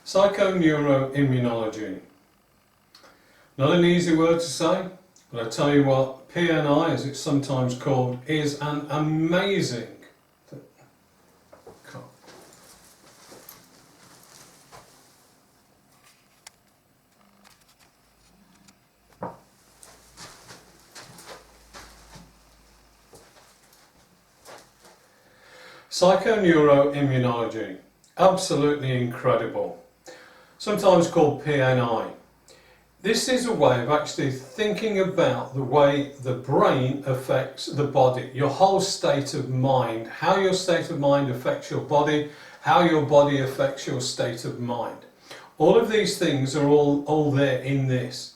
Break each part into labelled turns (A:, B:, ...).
A: Psychoneuroimmunology. Not an easy word to say, but I tell you what, PNI, as it's sometimes called, is an amazing Psychoneuroimmunology, absolutely incredible, sometimes called PNI. This is a way of actually thinking about the way the brain affects the body, your whole state of mind, how your state of mind affects your body, how your body affects your state of mind. All of these things are all there in this.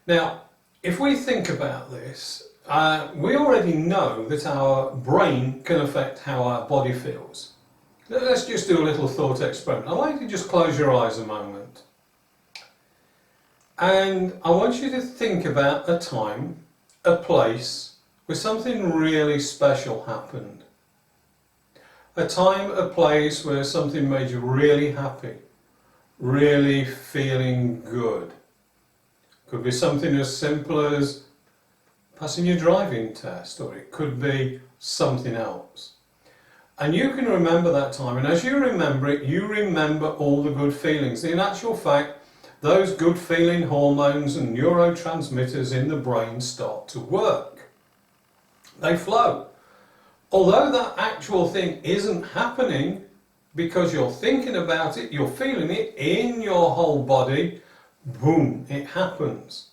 A: Now, if we think about this, we already know that our brain can affect how our body feels. Let's just do a little thought experiment. I'd like you to just close your eyes a moment. And I want you to think about a time, a place, where something really special happened. A time, a place where something made you really happy, really feeling good. Could be something as simple as passing your driving test, or it could be something else. And you can remember that time, and as you remember it, you remember all the good feelings. In actual fact, those good feeling hormones and neurotransmitters in the brain start to work. They flow. Although that actual thing isn't happening, because you're thinking about it, you're feeling it in your whole body, boom, it happens.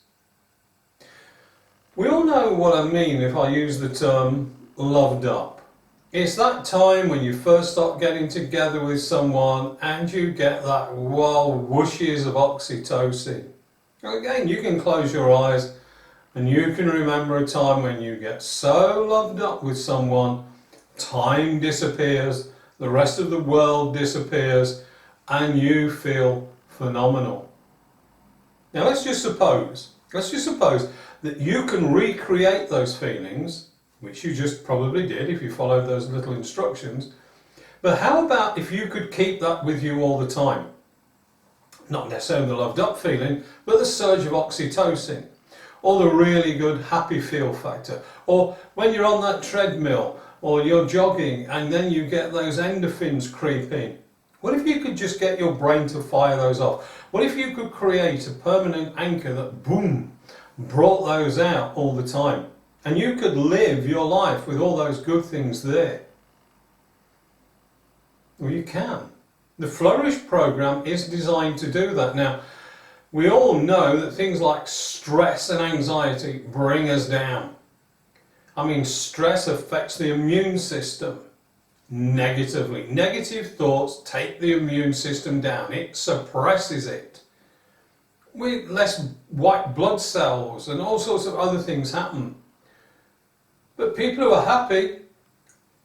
A: We all know what I mean if I use the term loved up. It's that time when you first start getting together with someone and you get that whooshes of oxytocin. Again, you can close your eyes and you can remember a time when you get so loved up with someone, time disappears, the rest of the world disappears, and you feel phenomenal. Now let's just suppose that you can recreate those feelings, which you just probably did if you followed those little instructions. But how about if you could keep that with you all the time? Not necessarily the loved up feeling, but the surge of oxytocin, or the really good happy feel factor, or when you're on that treadmill or you're jogging and then you get those endorphins creep in. What if you could just get your brain to fire those off? What if you could create a permanent anchor that, boom, brought those out all the time, and you could live your life with all those good things there? Well, you can. The Flourish Programme is designed to do that. Now, we all know that things like stress and anxiety bring us down. I mean, stress affects the immune system negatively. Negative thoughts take the immune system down. It suppresses it. With less white blood cells and all sorts of other things happen. But people who are happy,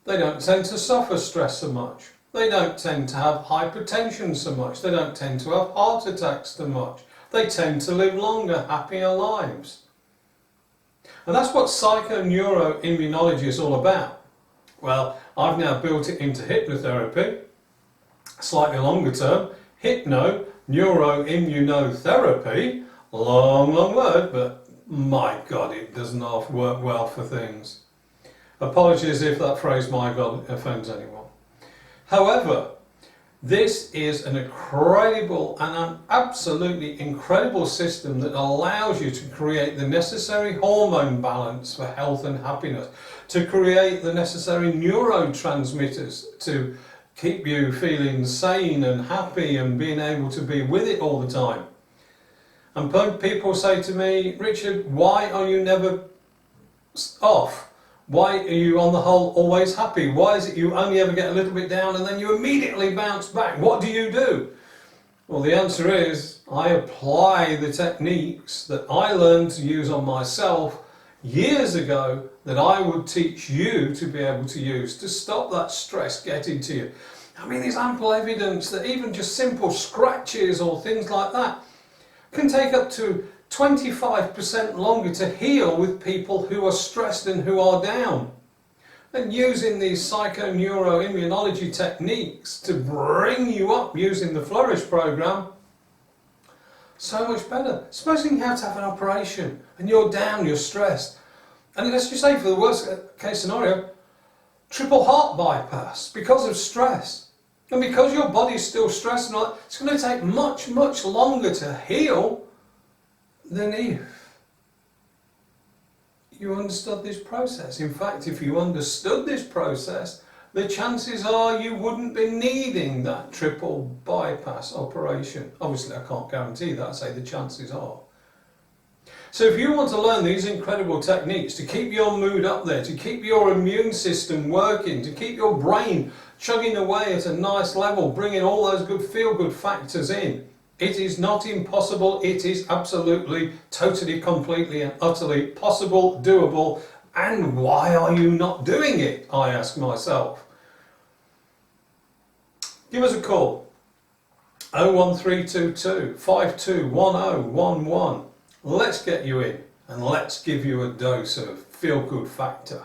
A: they don't tend to suffer stress so much. They don't tend to have hypertension so much. They don't tend to have heart attacks so much. They tend to live longer, happier lives. And that's what psychoneuroimmunology is all about. Well, I've now built it into hypnotherapy, slightly longer term, hypnotherapy, long word, but my God, it does not work well for things. Apologies if that phrase, my God, offends anyone. However, this is an incredible and an absolutely incredible system that allows you to create the necessary hormone balance for health and happiness, to create the necessary neurotransmitters to keep you feeling sane and happy and being able to be with it all the time. And people say to me, Richard, why are you never off? Why are you on the whole always happy? Why is it you only ever get a little bit down and then you immediately bounce back? What do you do? Well, the answer is I apply the techniques that I learned to use on myself years ago that I would teach you to be able to use to stop that stress getting to you. I mean, there's ample evidence that even just simple scratches or things like that can take up to 25% longer to heal with people who are stressed and who are down. and using these psychoneuroimmunology techniques to bring you up using the Flourish Programme, so much better. Supposing you have to have an operation and you're down, you're stressed, and let's just say for the worst case scenario, triple heart bypass because of stress. And because your body's still stressed and all that, it's going to take much, much longer to heal than if you understood this process. In fact, if you understood this process, the chances are you wouldn't be needing that triple bypass operation. Obviously, I can't guarantee that, I say the chances are. So if you want to learn these incredible techniques to keep your mood up there, to keep your immune system working, to keep your brain chugging away at a nice level, bringing all those good feel-good factors in, it is not impossible, it is absolutely, totally, completely and utterly possible, doable, and why are you not doing it, I ask myself. Give us a call, 01322 521011. Let's get you in and let's give you a dose of feel-good factor.